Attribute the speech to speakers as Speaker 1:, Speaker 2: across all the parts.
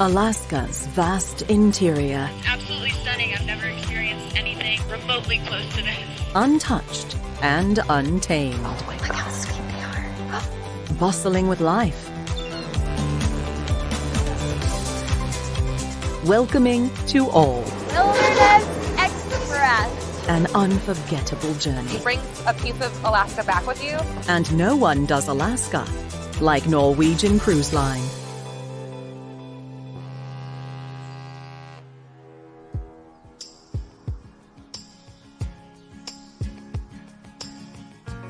Speaker 1: Alaska's vast interior.
Speaker 2: Absolutely stunning. I've never experienced anything remotely close to this.
Speaker 1: Untouched and untamed.
Speaker 3: Look how sweet they are.
Speaker 1: Bustling with life. Welcoming to all.
Speaker 3: Wilderness Express.
Speaker 1: An unforgettable journey.
Speaker 4: Bring a piece of Alaska back with you.
Speaker 1: And no one does Alaska like Norwegian Cruise Line.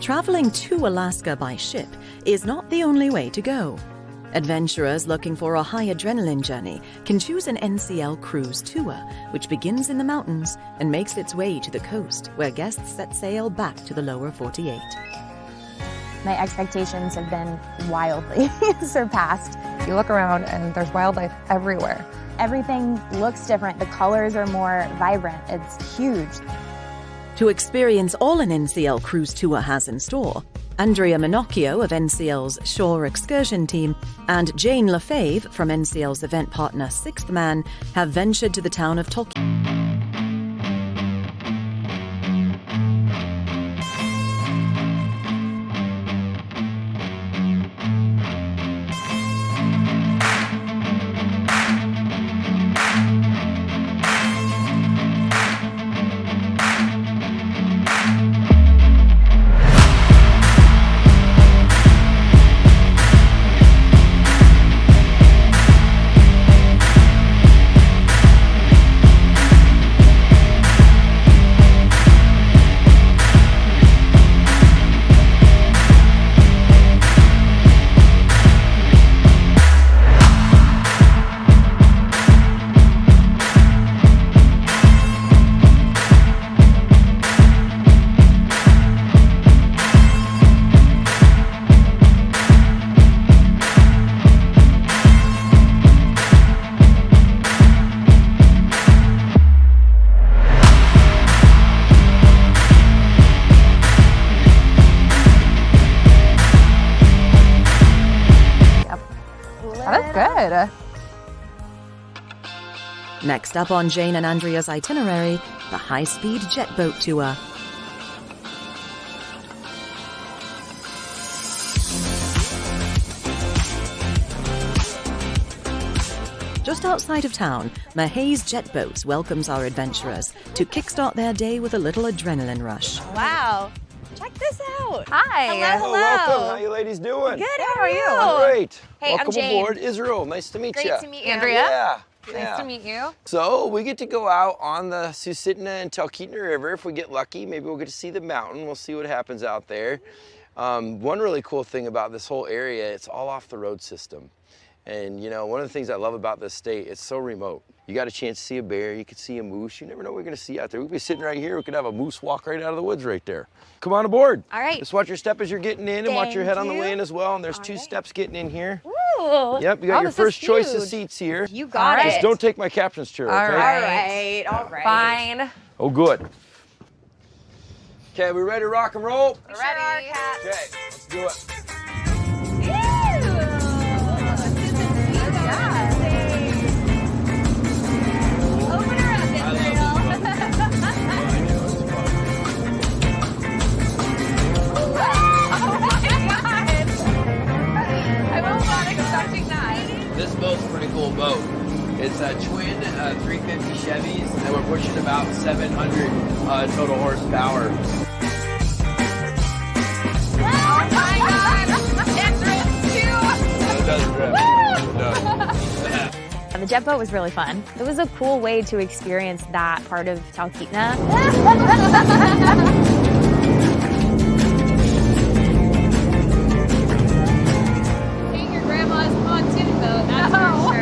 Speaker 1: Traveling to Alaska by ship is not the only way to go. Adventurers looking for a high adrenaline journey can choose an NCL cruise tour, which begins in the mountains and makes its way to the coast, where guests set sail back to the lower 48.
Speaker 3: My expectations have been wildly surpassed.
Speaker 4: You look around and there's wildlife everywhere.
Speaker 3: Everything looks different. The colors are more vibrant. It's huge.
Speaker 1: To experience all an NCL cruise tour has in store, Andrea Minocchio of NCL's Shore Excursion Team and Jane Lefebvre from NCL's event partner Sixth Man have ventured to the town of Talkeetna.
Speaker 4: That's good.
Speaker 1: Next up on Jane and Andrea's itinerary, the high-speed jet boat tour. Just outside of town, Mahays Jet Boats welcomes our adventurers to kickstart their day with a little adrenaline rush.
Speaker 2: Wow. Check this out.
Speaker 4: Hi.
Speaker 2: Hello.
Speaker 5: Welcome. How you ladies doing?
Speaker 2: Good. How are you?
Speaker 5: Great.
Speaker 2: Hey,
Speaker 5: welcome
Speaker 2: I'm Jane.
Speaker 5: aboard, Israel. Nice to meet you.
Speaker 2: Great to meet you.
Speaker 4: Andrea.
Speaker 5: Yeah.
Speaker 4: Nice to meet you.
Speaker 5: So we get to go out on the Susitna and Talkeetna River. If we get lucky, maybe we'll get to see the mountain. We'll see what happens out there. One really cool thing about this whole area, it's all off the road system. And you know, one of the things I love about this state, it's so remote. You got a chance to see a bear, you could see a moose. You never know what you're gonna see out there. We could be sitting right here, we could have a moose walk right out of the woods right there. Come on aboard.
Speaker 2: All right.
Speaker 5: Just watch your step as you're getting in and watch your head on the
Speaker 2: Thank
Speaker 5: way
Speaker 2: you.
Speaker 5: in as well. And there's
Speaker 2: All
Speaker 5: two
Speaker 2: right.
Speaker 5: steps getting in here.
Speaker 2: Ooh.
Speaker 5: Yep, you got your
Speaker 4: this is
Speaker 5: first choice of
Speaker 4: huge.
Speaker 5: seats here.
Speaker 2: You got it.
Speaker 5: Just don't take my captain's chair, okay?
Speaker 2: All right.
Speaker 4: Fine.
Speaker 5: Oh, good. Okay, we ready to rock and roll?
Speaker 2: We're ready.
Speaker 5: Okay, let's do it.
Speaker 2: Open her up, Israel.
Speaker 4: I was not expecting that.
Speaker 6: This boat's a pretty cool boat. It's a twin 350 Chevys, and we're pushing about 700 total horsepower.
Speaker 4: Oh my God! It drips too!
Speaker 6: It does drip. It does.
Speaker 3: The jet boat was really fun. It was a cool way to experience that part of Talkeetna.
Speaker 4: Ain't your grandma's pontoon boat, that's for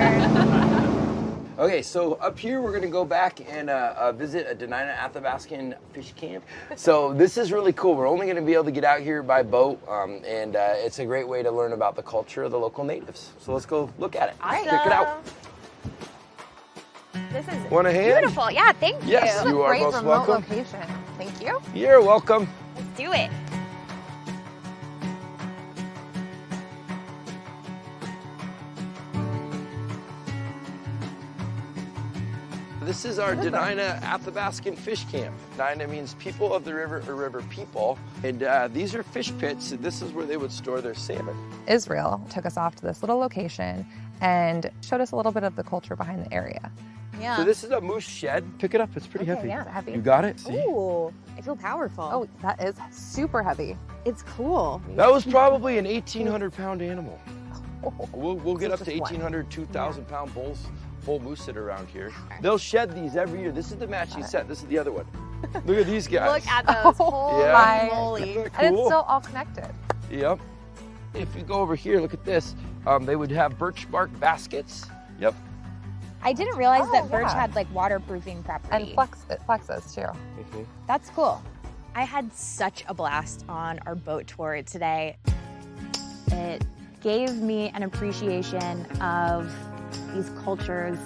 Speaker 4: sure.
Speaker 5: Okay, so up here we're gonna go back and visit a Denali Athabascan fish camp. So this is really cool. We're only gonna be able to get out here by boat, and it's a great way to learn about the culture of the local natives. So let's go look at it.
Speaker 3: Awesome.
Speaker 5: Check it out.
Speaker 3: This is
Speaker 5: Want a hand?
Speaker 3: beautiful. Yeah, thank you.
Speaker 5: Yes, you are
Speaker 4: Great
Speaker 5: most
Speaker 4: remote
Speaker 5: welcome.
Speaker 4: location. Thank you.
Speaker 5: You're welcome.
Speaker 3: Let's do it.
Speaker 5: This is our Denali Athabascan fish camp. Denali means people of the river or river people. And these are fish pits, and this is where they would store their salmon.
Speaker 4: Israel took us off to this little location and showed us a little bit of the culture behind the area.
Speaker 3: Yeah.
Speaker 5: So this is a moose shed. Pick it up, it's pretty heavy.
Speaker 4: Yeah, heavy.
Speaker 5: You got it? See?
Speaker 3: Ooh, I feel powerful.
Speaker 4: Oh, that is super heavy.
Speaker 3: It's cool.
Speaker 5: That was probably an 1,800 pound animal. We'll get up to
Speaker 4: just one.
Speaker 5: 1,800, 2,000 pound bull moose that are around here. They'll shed these every year. This is the matching set. This is the other one. Look at these guys.
Speaker 3: Look at those. Holy
Speaker 5: Yeah.
Speaker 3: moly.
Speaker 5: Isn't that
Speaker 4: And it's
Speaker 5: cool?
Speaker 4: still all connected.
Speaker 5: Yep. If you go over here, look at this. They would have birch bark baskets. Yep.
Speaker 3: I didn't realize
Speaker 4: Oh,
Speaker 3: that birch
Speaker 4: yeah.
Speaker 3: had like waterproofing property.
Speaker 4: And it flexes too.
Speaker 3: That's cool. I had such a blast on our boat tour today. It gave me an appreciation of these cultures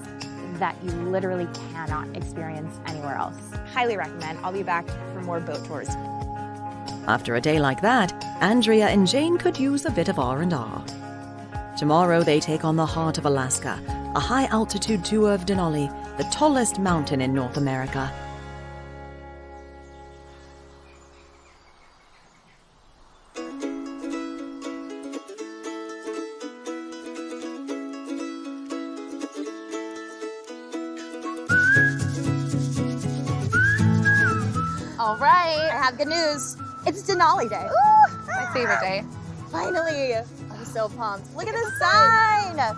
Speaker 3: that you literally cannot experience anywhere else. Highly recommend. I'll be back for more boat tours.
Speaker 1: After a day like that, Andrea and Jane could use a bit of R&R. Tomorrow they take on the heart of Alaska, a high-altitude tour of Denali, the tallest mountain in North America.
Speaker 3: All right, I have good news. It's Denali Day. Ooh,
Speaker 4: My favorite day.
Speaker 3: finally. I'm so pumped. Look at this sign. All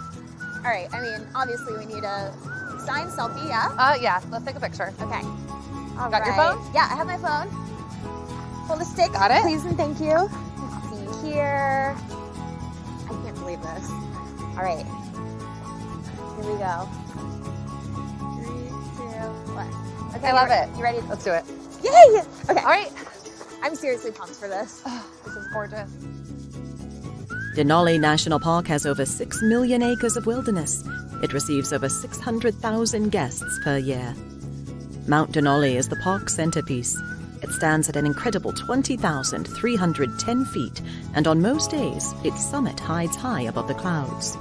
Speaker 3: right, I mean, obviously we need a sign selfie, yeah?
Speaker 4: Yeah, let's take a picture.
Speaker 3: Okay. All
Speaker 4: Got your
Speaker 3: right.
Speaker 4: phone?
Speaker 3: Yeah, I have my phone. Hold the stick.
Speaker 4: Got it?
Speaker 3: Please and thank you. Let's see here. I can't believe this. All right. Here we go. 3, 2, 1. Okay,
Speaker 4: I love
Speaker 3: you
Speaker 4: it.
Speaker 3: You ready?
Speaker 4: Let's do it.
Speaker 3: Yay! Okay.
Speaker 4: All right.
Speaker 3: I'm seriously pumped for this.
Speaker 4: This is gorgeous.
Speaker 1: Denali National Park has over 6 million acres of wilderness. It receives over 600,000 guests per year. Mount Denali is the park's centerpiece. It stands at an incredible 20,310 feet, and on most days, its summit hides high above the clouds.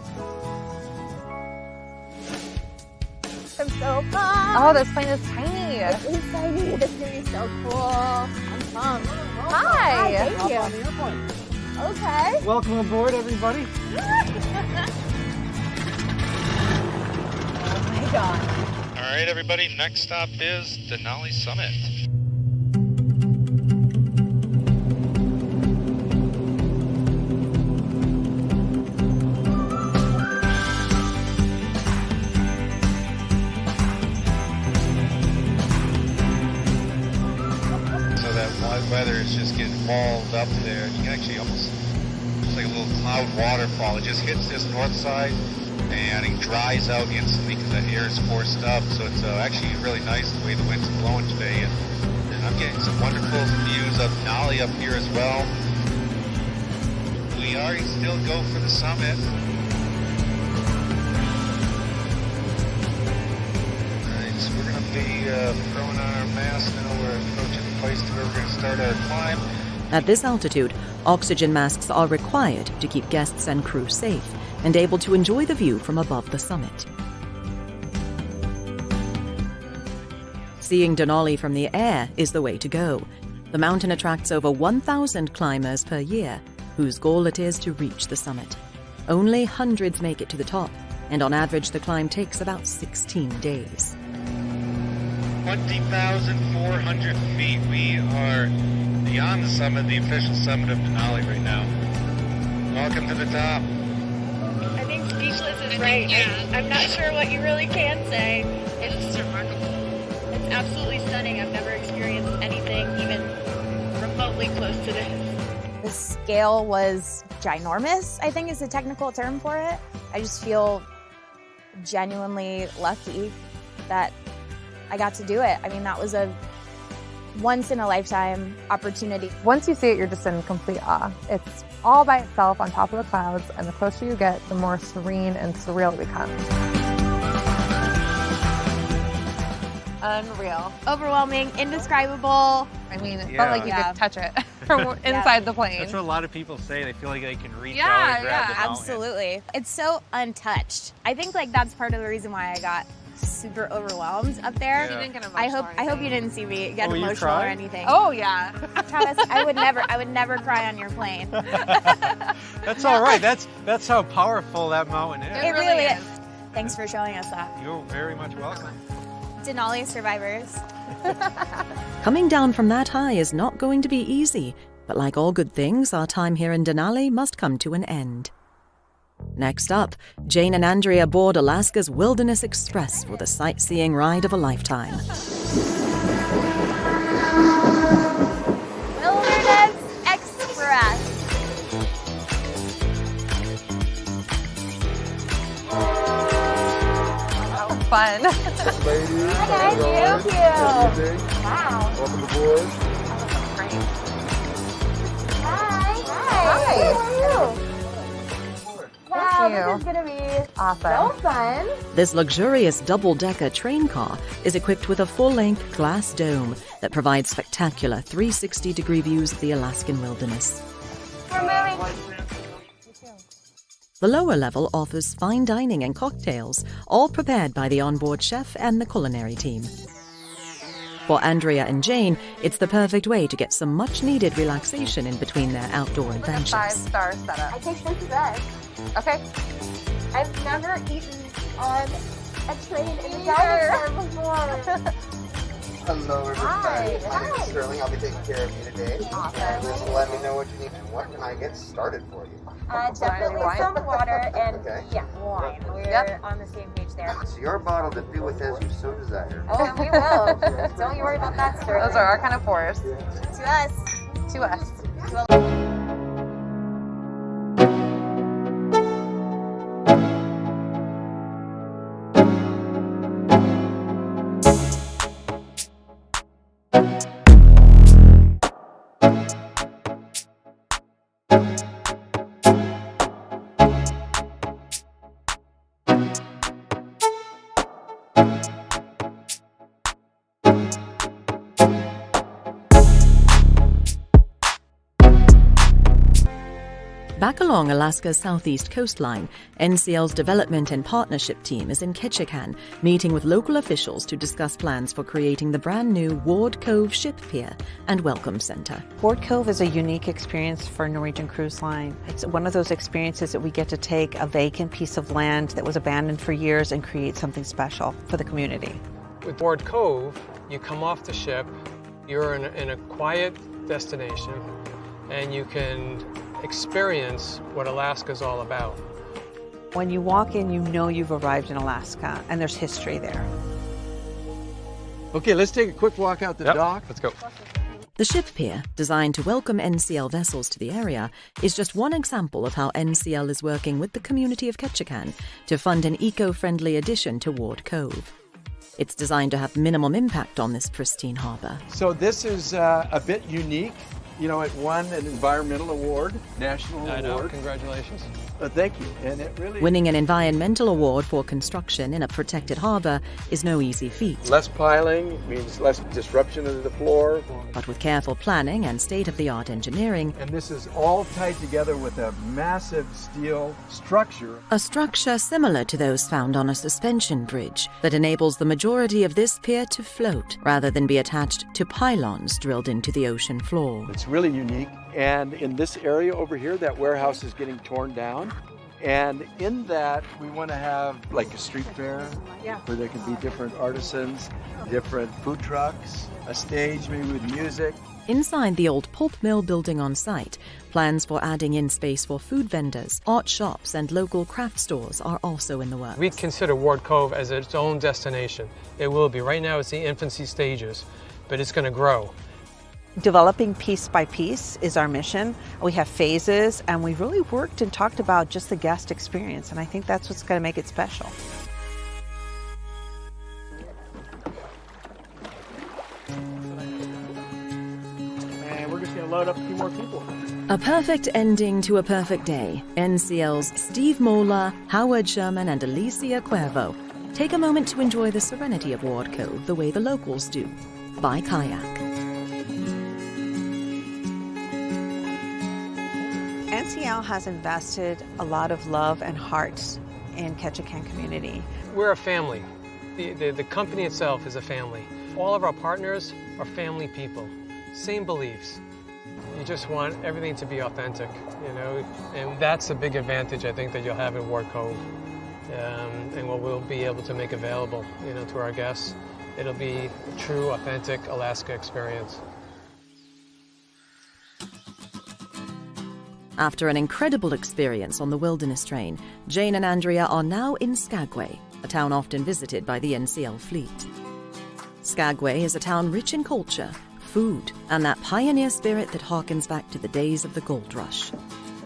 Speaker 3: I'm so pumped.
Speaker 4: Oh, this plane is tiny.
Speaker 3: It's tiny. This is gonna be so cool. I'm pumped.
Speaker 4: Hi.
Speaker 3: Thank you. Okay.
Speaker 7: Welcome aboard, everybody.
Speaker 3: Oh my God.
Speaker 8: All right, everybody, next stop is Denali Summit. So that weather is just getting walled up there. You can actually almost, it's like a little cloud waterfall. It just hits this north side and it dries out instantly because the air is forced up. So it's actually really nice the way the wind's blowing today. And I'm getting some wonderful views of Denali up here as well. We are still go for the summit. Alright, so we're going to be throwing on our masks now. We're approaching the place where we're going to start our climb.
Speaker 1: At this altitude, oxygen masks are required to keep guests and crew safe and able to enjoy the view from above the summit. Seeing Denali from the air is the way to go. The mountain attracts over 1,000 climbers per year, whose goal it is to reach the summit. Only hundreds make it to the top, and on average the climb takes about 16 days.
Speaker 8: 20,400 feet. We are beyond the summit, the official summit of Denali right now. Welcome to the top.
Speaker 2: I think speechless is right. I'm not sure what you really can say. It's remarkable. It's absolutely stunning. I've never experienced anything even remotely close to this.
Speaker 3: The scale was ginormous, I think is the technical term for it. I just feel genuinely lucky that I got to do it. I mean, that was a once-in-a-lifetime opportunity.
Speaker 4: Once you see it, you're just in complete awe. It's all by itself on top of the clouds, and the closer you get, the more serene and surreal it becomes. Unreal.
Speaker 3: Overwhelming, indescribable.
Speaker 4: I mean, it
Speaker 7: Yeah.
Speaker 4: felt like you
Speaker 3: Yeah.
Speaker 4: could touch it from inside the plane.
Speaker 7: That's what a lot of people say. They feel like they can reach
Speaker 4: Yeah,
Speaker 7: out and grab
Speaker 4: yeah,
Speaker 7: the mountain.
Speaker 3: Absolutely. It's so untouched. I think like that's part of the reason why I got super overwhelmed up there.
Speaker 7: Yeah. You
Speaker 4: didn't get
Speaker 3: I hope you didn't see me get
Speaker 7: Oh, you
Speaker 3: emotional or
Speaker 7: cried?
Speaker 3: anything.
Speaker 4: Oh yeah.
Speaker 3: Travis, I would never cry on your plane.
Speaker 7: That's all right. That's how powerful that mountain is.
Speaker 3: It really is. Thanks for showing us that.
Speaker 7: You're very much welcome.
Speaker 3: Denali survivors.
Speaker 1: Coming down from that high is not going to be easy, but like all good things, our time here in Denali must come to an end. Next up, Jane and Andrea board Alaska's Wilderness Express for the sightseeing ride of a lifetime.
Speaker 3: Wilderness Express.
Speaker 4: That was fun.
Speaker 3: Hi guys, thank you. Wow.
Speaker 8: Welcome aboard.
Speaker 3: Great. Hi. How are you? Wow, this is gonna be
Speaker 4: Awesome.
Speaker 3: so fun.
Speaker 1: This luxurious double-decker train car is equipped with a full-length glass dome that provides spectacular 360-degree views of the Alaskan wilderness.
Speaker 3: We're moving.
Speaker 1: The lower level offers fine dining and cocktails, all prepared by the onboard chef and the culinary team. For Andrea and Jane, it's the perfect way to get some much-needed relaxation in between their outdoor adventures.
Speaker 4: 5-star setup.
Speaker 3: I think this is us.
Speaker 4: Okay.
Speaker 3: I've never eaten on a train in a
Speaker 4: Me
Speaker 3: dinosaur before.
Speaker 9: Hello, everybody.
Speaker 3: Hi.
Speaker 9: My name
Speaker 3: Hi.
Speaker 9: is Sterling. I'll be taking care of you today.
Speaker 3: Awesome.
Speaker 9: And just let me know what you need and what can I get started for you.
Speaker 3: Definitely
Speaker 4: Wine?
Speaker 3: some water and
Speaker 9: Okay.
Speaker 3: yeah, wine. We're
Speaker 4: Yep.
Speaker 3: on the same page there.
Speaker 9: So your bottle to fill with as you so desire.
Speaker 3: Oh, we will. Don't you worry about that, Sterling.
Speaker 4: Those are our kind of forests.
Speaker 3: To us.
Speaker 4: To us.
Speaker 1: Back along Alaska's southeast coastline, NCL's development and partnership team is in Ketchikan, meeting with local officials to discuss plans for creating the brand new Ward Cove Ship Pier and Welcome Center.
Speaker 10: Ward Cove is a unique experience for Norwegian Cruise Line. It's one of those experiences that we get to take a vacant piece of land that was abandoned for years and create something special for the community.
Speaker 11: With Ward Cove, you come off the ship, you're in a quiet destination, and you can experience what Alaska's all about.
Speaker 10: When you walk in, you know you've arrived in Alaska, and there's history there.
Speaker 12: Okay, let's take a quick walk out the dock.
Speaker 7: Let's go.
Speaker 1: The ship pier, designed to welcome NCL vessels to the area, is just one example of how NCL is working with the community of Ketchikan to fund an eco-friendly addition to Ward Cove. It's designed to have minimum impact on this pristine harbor.
Speaker 12: So this is a bit unique. You know, it won an environmental award, national
Speaker 11: I know,
Speaker 12: award.
Speaker 11: congratulations.
Speaker 12: Thank you. And it really...
Speaker 1: Winning an environmental award for construction in a protected harbor is no easy feat.
Speaker 12: Less piling means less disruption of the floor.
Speaker 1: But with careful planning and state-of-the-art engineering,
Speaker 12: And this is all tied together with a massive steel structure.
Speaker 1: a structure similar to those found on a suspension bridge that enables the majority of this pier to float rather than be attached to pylons drilled into the ocean floor.
Speaker 12: It's really unique. And in this area over here, that warehouse is getting torn down. And in that, we want to have like a street fair where there can be different artisans, different food trucks, a stage maybe with music.
Speaker 1: Inside the old pulp mill building on site, plans for adding in space for food vendors, art shops, and local craft stores are also in the works.
Speaker 11: We consider Ward Cove as its own destination. It will be. Right now it's the infancy stages, but it's going to grow.
Speaker 10: Developing piece by piece is our mission. We have phases, and we've really worked and talked about just the guest experience, and I think that's what's going to make it special.
Speaker 12: And we're just going to load up a few more people.
Speaker 1: A perfect ending to a perfect day. NCL's Steve Moeller, Howard Sherman, and Alicia Cuervo take a moment to enjoy the serenity of Ward Cove the way the locals do, by kayak.
Speaker 10: NCL has invested a lot of love and heart in Ketchikan community.
Speaker 11: We're a family. The company itself is a family. All of our partners are family people, same beliefs. You just want everything to be authentic, you know, and that's a big advantage I think that you'll have in Ward Cove, and what we'll be able to make available, you know, to our guests. It'll be a true, authentic Alaska experience.
Speaker 1: After an incredible experience on the Wilderness Train, Jane and Andrea are now in Skagway, a town often visited by the NCL fleet. Skagway is a town rich in culture, food, and that pioneer spirit that harkens back to the days of the gold rush.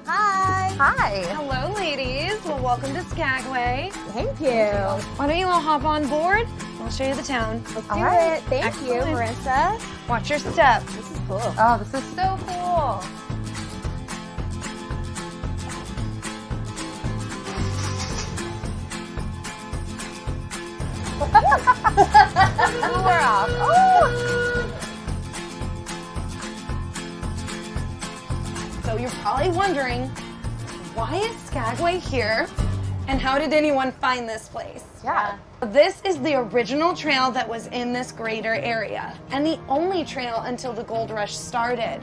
Speaker 3: Hi!
Speaker 4: Hi!
Speaker 2: Hello, ladies. Well, welcome to Skagway.
Speaker 3: Thank you.
Speaker 2: Why don't you all hop on board? I'll show you the town.
Speaker 3: Let's do it. Thank you, Marissa.
Speaker 2: Watch your step.
Speaker 3: This is cool.
Speaker 4: Oh, this is so cool.
Speaker 3: We're off. Oh.
Speaker 2: So you're probably wondering, why is Skagway here? And how did anyone find this place?
Speaker 3: Yeah.
Speaker 2: This is the original trail that was in this greater area, and the only trail until the gold rush started.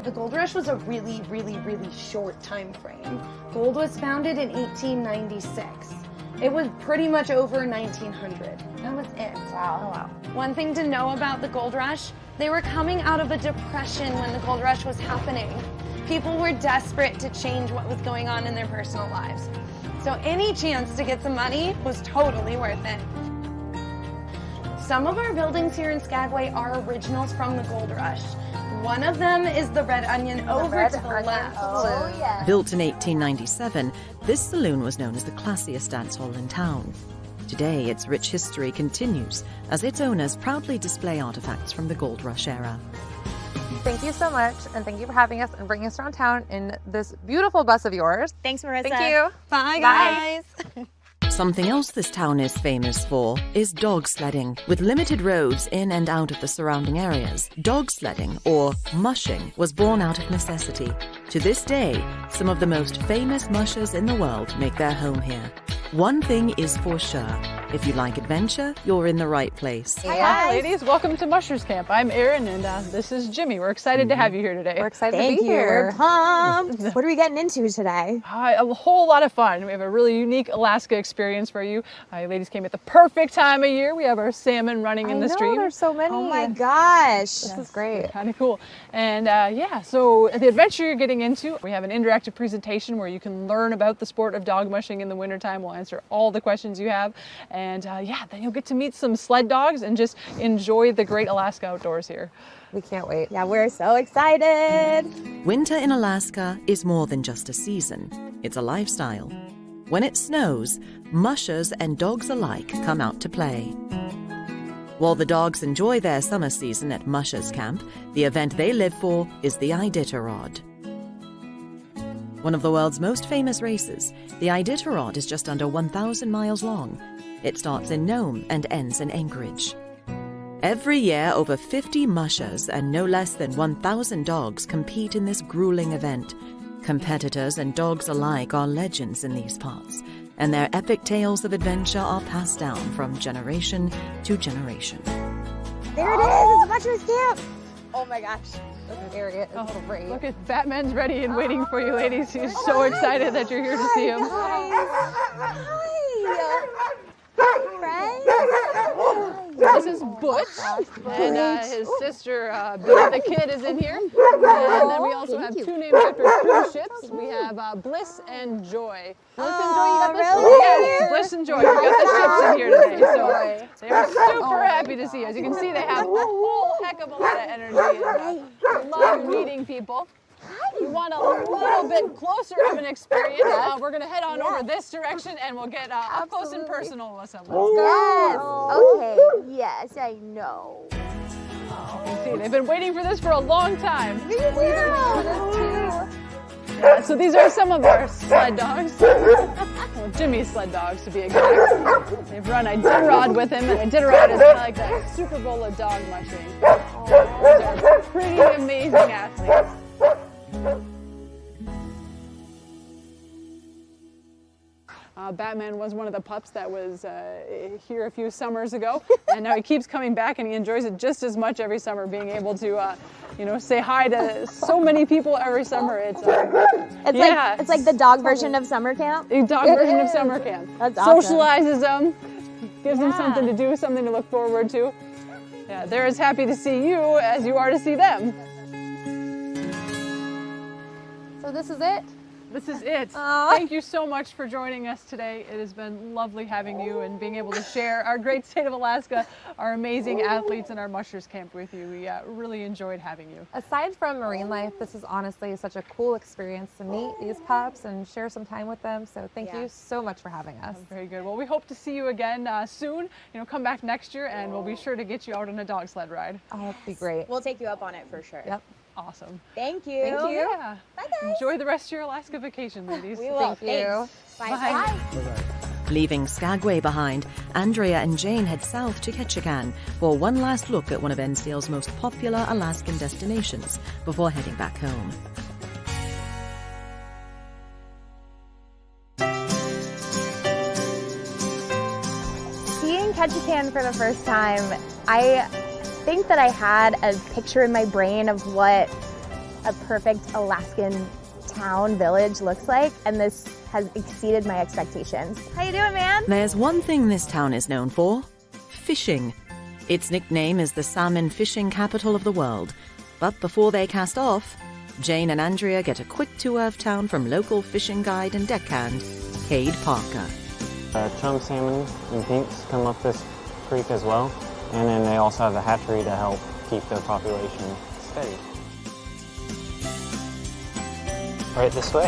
Speaker 2: The gold rush was a really, really, really short time frame. Gold was founded in 1896. It was pretty much over 1900. That was it.
Speaker 3: Wow. Oh, wow.
Speaker 2: One thing to know about the gold rush, they were coming out of a depression when the gold rush was happening. People were desperate to change what was going on in their personal lives. So any chance to get some money was totally worth it. Some of our buildings here in Skagway are originals from the gold rush. One of them is the Red Onion over to the left.
Speaker 3: Oh, yeah.
Speaker 1: Built in 1897, this saloon was known as the classiest dance hall in town. Today, its rich history continues as its owners proudly display artifacts from the gold rush era.
Speaker 4: Thank you so much, and thank you for having us and bringing us around town in this beautiful bus of yours.
Speaker 3: Thanks, Marissa.
Speaker 4: Thank you.
Speaker 2: Bye, guys.
Speaker 1: Something else this town is famous for is dog sledding. With limited roads in and out of the surrounding areas, dog sledding, or mushing, was born out of necessity. To this day, some of the most famous mushers in the world make their home here. One thing is for sure, if you like adventure, you're in the right place.
Speaker 13: Hi, ladies. Welcome to Mushers Camp. I'm Erin, and this is Jimmy. We're excited to have you here today.
Speaker 4: We're excited
Speaker 3: Thank
Speaker 4: to be
Speaker 3: you.
Speaker 4: here.
Speaker 3: We're pumped. What are we getting into today?
Speaker 13: A whole lot of fun. We have a really unique Alaska experience for you. You ladies came at the perfect time of year. We have our salmon running in the stream.
Speaker 4: There's so many.
Speaker 3: Oh my gosh.
Speaker 4: This is great.
Speaker 13: Kind of cool. And yeah, so the adventure you're getting into, we have an interactive presentation where you can learn about the sport of dog mushing in the wintertime. We'll answer all the questions you have. And yeah, then you'll get to meet some sled dogs and just enjoy the great Alaska outdoors here.
Speaker 4: We can't wait.
Speaker 3: Yeah, we're so excited.
Speaker 1: Winter in Alaska is more than just a season. It's a lifestyle. When it snows, mushers and dogs alike come out to play. While the dogs enjoy their summer season at Mushers Camp, the event they live for is the Iditarod. One of the world's most famous races, the Iditarod is just under 1,000 miles long. It starts in Nome and ends in Anchorage. Every year, over 50 mushers and no less than 1,000 dogs compete in this grueling event. Competitors and dogs alike are legends in these parts, and their epic tales of adventure are passed down from generation to generation.
Speaker 3: There it is. It's Mushers Camp. Oh my gosh.
Speaker 4: This area is great.
Speaker 13: Look at Batman's ready and waiting for you, ladies. He's so excited that you're here to see him. This is Butch, and his sister, Billy the Kid, is in here. And then we also have two named after cruise ships. We have Bliss and Joy. Bliss and Joy, you got this?
Speaker 3: Really?
Speaker 13: Yes, Bliss and Joy. We got the ships in here today, so they are super happy to see us. You can see they have a whole heck of a lot of energy and love meeting people. You want a little bit closer of an experience, we're going to head on over this direction and we'll get up close and personal with someone.
Speaker 3: Yes. Okay. Yes, I know.
Speaker 13: You see, they've been waiting for this for a long time. So these are some of our sled dogs. Well, Jimmy's sled dogs, to be exact. They've run Iditarod with him, and Iditarod is kind of like the Super Bowl of dog mushing. These are pretty amazing athletes. Batman was one of the pups that was here a few summers ago, and now he keeps coming back, and he enjoys it just as much every summer, being able to, say hi to so many people every summer. It's
Speaker 3: like the dog version of summer camp.
Speaker 13: The dog version of summer camp.
Speaker 3: That's awesome.
Speaker 13: Socializes them, gives them something to do, something to look forward to. Yeah, they're as happy to see you as you are to see them.
Speaker 4: So this is it?
Speaker 13: This is it. Thank you so much for joining us today. It has been lovely having you and being able to share our great state of Alaska, our amazing athletes, and our mushers camp with you. We really enjoyed having you.
Speaker 4: Aside from marine life, this is honestly such a cool experience to meet these pups and share some time with them. So thank you so much for having us.
Speaker 13: Very good. Well, we hope to see you again soon. Come back next year, and we'll be sure to get you out on a dog sled ride.
Speaker 4: Oh, that'd be great.
Speaker 3: We'll take you up on it for sure.
Speaker 4: Yep.
Speaker 13: Awesome.
Speaker 3: Thank you.
Speaker 4: Thank you.
Speaker 13: Yeah.
Speaker 3: Bye, guys.
Speaker 13: Enjoy the rest of your Alaska vacation, ladies.
Speaker 3: We will.
Speaker 4: Thank you.
Speaker 3: Bye.
Speaker 13: Bye.
Speaker 1: Leaving Skagway behind, Andrea and Jane head south to Ketchikan for one last look at one of NCL's most popular Alaskan destinations before heading back home.
Speaker 3: Seeing Ketchikan for the first time, I think that I had a picture in my brain of what a perfect Alaskan town, village looks like, and this has exceeded my expectations. How you doing, man?
Speaker 1: There's one thing this town is known for: fishing. Its nickname is the salmon fishing capital of the world. But before they cast off, Jane and Andrea get a quick tour of town from local fishing guide and deckhand, Cade Parker.
Speaker 14: Chum salmon and pinks come up this creek as well, and then they also have a hatchery to help keep their population steady. Right this way.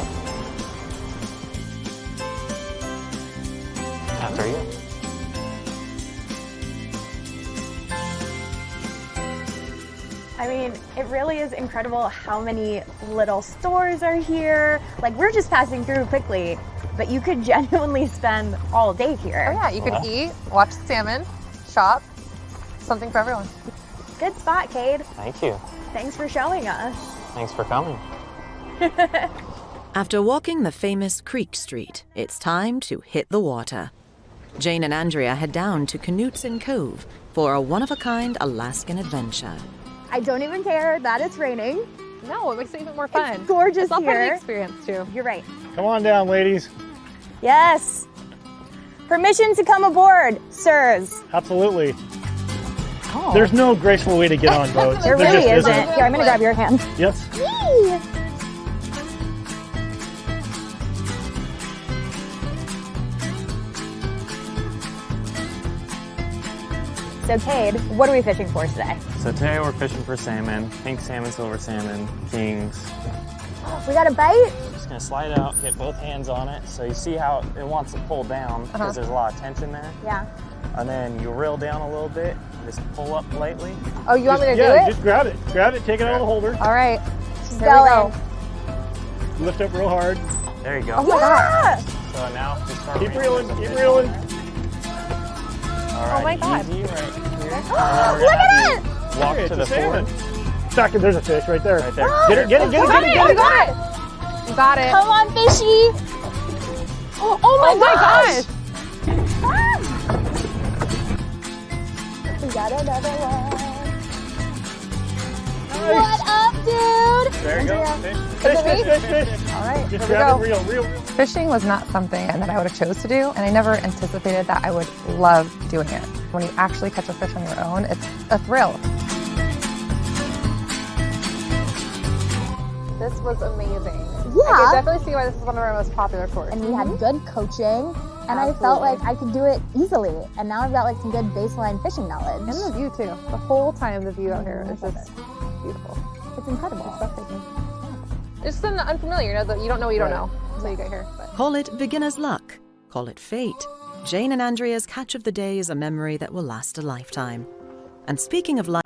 Speaker 14: After you.
Speaker 3: I mean, it really is incredible how many little stores are here. Like, we're just passing through quickly, but you could genuinely spend all day here.
Speaker 4: Oh yeah, you could eat, watch the salmon, shop, something for everyone.
Speaker 3: Good spot, Cade.
Speaker 14: Thank you.
Speaker 3: Thanks for showing us.
Speaker 14: Thanks for coming.
Speaker 1: After walking the famous Creek Street, it's time to hit the water. Jane and Andrea head down to Knutson Cove for a one-of-a-kind Alaskan adventure.
Speaker 3: I don't even care that it's raining.
Speaker 4: No, it makes it even more fun.
Speaker 3: It's gorgeous
Speaker 4: it's all
Speaker 3: here.
Speaker 4: part of the experience too.
Speaker 3: You're right.
Speaker 15: Come on down, ladies.
Speaker 3: Yes. Permission to come aboard, sirs.
Speaker 15: Absolutely. Oh. There's no graceful way to get on boats.
Speaker 3: There really isn't. Here, I'm going to grab your hand.
Speaker 15: Yes.
Speaker 3: Yee. So, Cade, what are we fishing for today?
Speaker 14: So today we're fishing for salmon, pink salmon, silver salmon, kings.
Speaker 3: We got a bite?
Speaker 14: I'm just gonna slide out, get both hands on it. So you see how it wants to pull down because there's a lot of tension there.
Speaker 3: Yeah.
Speaker 14: And then you reel down a little bit, just pull up lightly.
Speaker 4: Oh, you want me to do it?
Speaker 15: Yeah, just grab it. Grab it, take it out of the holder.
Speaker 4: All right.
Speaker 3: She's
Speaker 4: Here we go.
Speaker 15: Lift up real hard.
Speaker 14: There you go.
Speaker 4: Oh my gosh.
Speaker 14: So now just start
Speaker 15: Keep reeling, keep reeling.
Speaker 14: All right,
Speaker 4: oh my God.
Speaker 14: easy right here.
Speaker 3: Look at it!
Speaker 14: Walk
Speaker 15: Hey,
Speaker 14: to the
Speaker 15: it's a salmon.
Speaker 14: forward.
Speaker 15: Second, there's a fish right there.
Speaker 14: Right there.
Speaker 15: Get it, get it, get it, get it, get it.
Speaker 4: You got it. You got it.
Speaker 3: Come on, fishy! Oh my gosh! We got another one.
Speaker 15: Nice.
Speaker 3: What up, dude?
Speaker 14: There you go. Fish.
Speaker 15: Fish, fish, fish, fish.
Speaker 4: All right,
Speaker 15: Just
Speaker 4: here we
Speaker 15: grab
Speaker 4: go.
Speaker 15: it, reel.
Speaker 4: Fishing was not something that I would have chose to do, and I never anticipated that I would love doing it. When you actually catch a fish on your own, it's a thrill. This was amazing.
Speaker 3: Yeah.
Speaker 4: I can definitely see why this is one of our most popular tours.
Speaker 3: And we had good coaching, and I felt like I could do it easily. And now I've got like some good baseline fishing knowledge.
Speaker 4: And the view too. The whole time the view out here is just beautiful.
Speaker 3: It's incredible.
Speaker 4: It's just unfamiliar, you know, that you don't know what you don't know until you get here. But.
Speaker 1: Call it beginner's luck. Call it fate. Jane and Andrea's catch of the day is a memory that will last a lifetime. And speaking of life,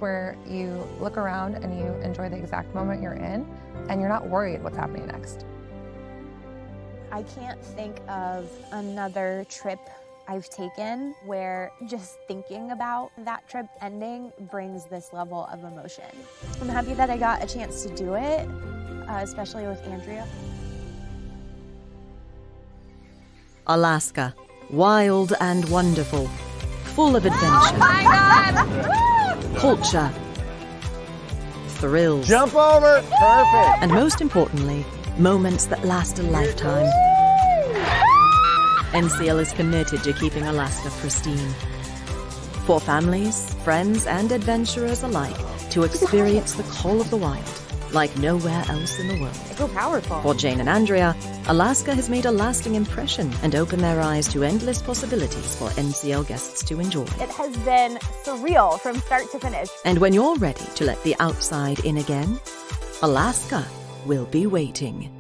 Speaker 4: place where you look around and you enjoy the exact moment you're in, and you're not worried what's happening next.
Speaker 3: I can't think of another trip I've taken where just thinking about that trip ending brings this level of emotion. I'm happy that I got a chance to do it, especially with Andrea.
Speaker 1: Alaska, wild and wonderful, full of adventure,
Speaker 3: Oh my God!
Speaker 1: culture, thrills,
Speaker 16: Jump over! Perfect!
Speaker 1: and most importantly, moments that last a lifetime. NCL is committed to keeping Alaska pristine. For families, friends, and adventurers alike to experience the call of the wild like nowhere else in the world.
Speaker 3: So powerful.
Speaker 1: For Jane and Andrea, Alaska has made a lasting impression and opened their eyes to endless possibilities for NCL guests to enjoy.
Speaker 3: It has been surreal from start to finish.
Speaker 1: And when you're ready to let the outside in again, Alaska will be waiting.